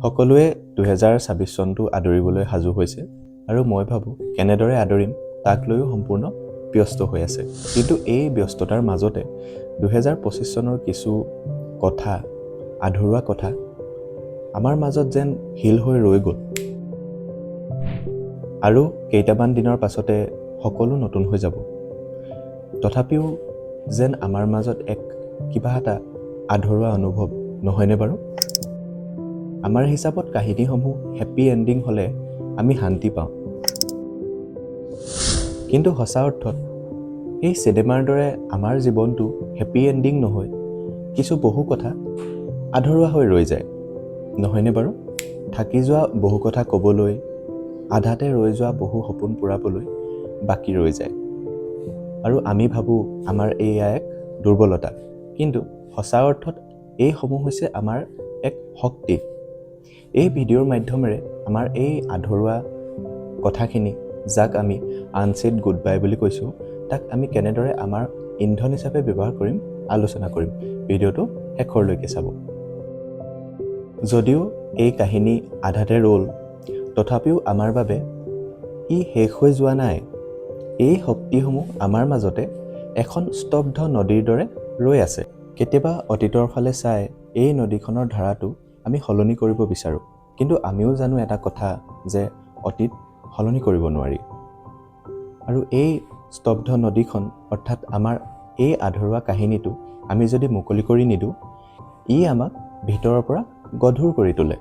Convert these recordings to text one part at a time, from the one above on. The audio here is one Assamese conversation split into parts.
সকলোৱে 2026 চনটো আদৰিবলৈ সাজু হৈছে আৰু মই ভাবোঁ কেনেদৰে আদৰিম তাক লৈও সম্পূৰ্ণ ব্যস্ত হৈ আছে। কিন্তু এই ব্যস্ততাৰ মাজতে 2025 চনৰ কিছু কথা, আধৰুৱা কথা আমাৰ মাজত যেন শিল হৈ ৰৈ গ'ল আৰু কেইটামান দিনৰ পাছতে সকলো নতুন হৈ যাব। তথাপিও যেন আমাৰ মাজত এক কিবা এটা আধৰুৱা অনুভৱ নহয়নে বাৰু? আমাৰ হিচাপত কাহিনীসমূহ হেপ্পী এণ্ডিং হ'লে আমি শান্তি পাওঁ। কিন্তু সঁচা অৰ্থত এই চিনেমাৰ দৰে আমাৰ জীৱনটো হেপ্পী এণ্ডিং নহয়, কিছু বহু কথা আধৰুৱা হৈ ৰৈ যায়, নহয়নে বাৰু? থাকি যোৱা বহু কথা ক'বলৈ, আধাতে ৰৈ যোৱা বহু সপোন পূৰাবলৈ বাকী ৰৈ যায়। আৰু আমি ভাবোঁ আমাৰ এয়া এক দুৰ্বলতা, কিন্তু সঁচা অৰ্থত এইসমূহ হৈছে আমাৰ এক শক্তি। এই ভিডিঅ'ৰ মাধ্যমেৰে আমাৰ এই আধৰুৱা কথাখিনি, যাক আমি আনছেড গুড বাই বুলি কৈছোঁ, তাক আমি কেনেদৰে আমাৰ ইন্ধন হিচাপে ব্যৱহাৰ কৰিম আলোচনা কৰিম। ভিডিঅ'টো শেষৰলৈকে চাব। যদিও এই কাহিনী আধাতে ৰ'ল, তথাপিও আমাৰ বাবে ই শেষ হৈ যোৱা নাই। এই শক্তিসমূহ আমাৰ মাজতে এখন স্তব্ধ নদীৰ দৰে ৰৈ আছে। কেতিয়াবা অতীতৰ ফালে চাই এই নদীখনৰ ধাৰাটো আমি সলনি কৰিব বিচাৰোঁ, কিন্তু আমিও জানো এটা কথা যে অতীত সলনি কৰিব নোৱাৰি। আৰু এই স্তব্ধ নদীখন অৰ্থাৎ আমাৰ এই আধৰুৱা কাহিনীটো আমি যদি মুকলি কৰি নিদিওঁ, ই আমাক ভিতৰৰ পৰা গধুৰ কৰি তোলে।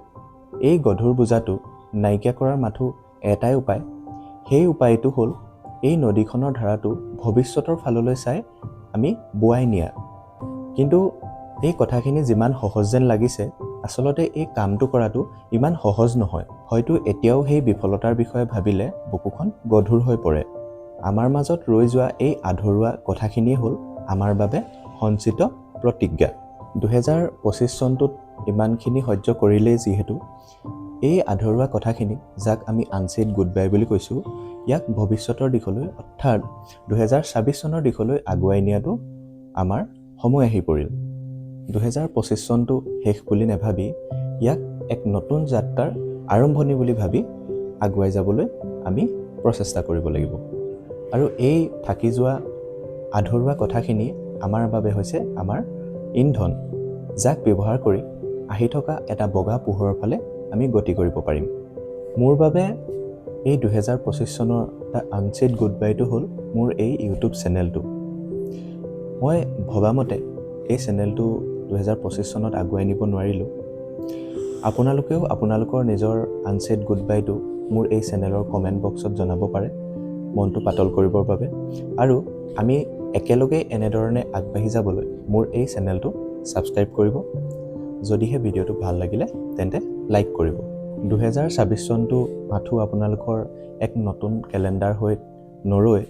এই গধুৰ বোজাটো নাইকিয়া কৰাৰ মাথো এটাই উপায়, সেই উপায়টো হ'ল এই নদীখনৰ ধাৰাটো ভৱিষ্যতৰ ফাললৈ চাই আমি বোৱাই নিয়া। কিন্তু এই কথাখিনি যিমান সহজ যেন লাগিছে, আচলতে এই কামটো কৰাটো ইমান সহজ নহয়। হয়তো এতিয়াও সেই বিফলতাৰ বিষয়ে ভাবিলে বুকুখন গধুৰ হৈ পৰে। আমাৰ মাজত ৰৈ যোৱা এই আধৰুৱা কথাখিনিয়ে হ'ল আমাৰ বাবে সঞ্চিত প্ৰতিজ্ঞা। 2025 চনটোত ইমানখিনি সহ্য কৰিলেই যিহেতু এই আধৰুৱা কথাখিনি, যাক আমি আনছেড গুড বাই বুলি কৈছোঁ, ইয়াক ভৱিষ্যতৰ দিশলৈ অৰ্থাৎ 2026 চনৰ দিশলৈ আগুৱাই নিয়াটো আমাৰ সময় আহি পৰিল। 2025 চনটো শেষ বুলি নাভাবি ইয়াক এক নতুন যাত্ৰাৰ আৰম্ভণি বুলি ভাবি আগুৱাই যাবলৈ আমি প্ৰচেষ্টা কৰিব লাগিব। আৰু এই থাকি যোৱা আধৰুৱা কথাখিনি আমাৰ বাবে হৈছে আমাৰ ইন্ধন, যাক ব্যৱহাৰ কৰি আহি থকা এটা বগা পোহৰৰ ফালে আমি গতি কৰিব পাৰিম। মোৰ বাবে এই 2025 চনৰ দ্য আনছেড গুড বাইটো হ'ল মোৰ এই ইউটিউব চেনেলটো। মই ভবামতে এই চেনেলটো 2025 চনত আগুৱাই নিব নোৱাৰিলোঁ। আপোনালোকেও আপোনালোকৰ নিজৰ আনছেড গুড বাইটো মোৰ এই চেনেলৰ কমেণ্ট বক্সত জনাব পাৰে, মনটো পাতল কৰিবৰ বাবে। আৰু আমি একেলগে এনেধৰণে আগবাঢ়ি যাবলৈ মোৰ এই চেনেলটো ছাবস্ক্ৰাইব কৰিব। যদিহে ভিডিঅ'টো ভাল লাগিলে তেন্তে লাইক কৰিব। 2026 চনটো মাথো আপোনালোকৰ এক নতুন কেলেণ্ডাৰ হৈ নৰৈ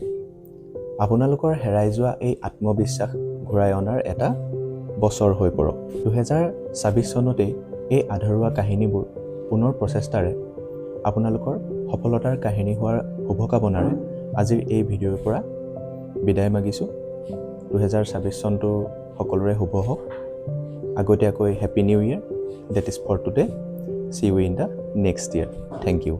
আপোনালোকৰ হেৰাই যোৱা এই আত্মবিশ্বাস ঘূৰাই অনাৰ এটা বছৰ হৈ পৰক। 2026 চনতেই এই আধৰুৱা কাহিনীবোৰ পুনৰ প্ৰচেষ্টাৰে আপোনালোকৰ সফলতাৰ কাহিনী হোৱাৰ শুভকামনাৰে আজিৰ এই ভিডিঅ'ৰ পৰা বিদায় মাগিছোঁ। 2026 চনটো সকলোৰে শুভ হওক। আগতীয়াকৈ happy new year, date is for today. See you in the next year. Thank you.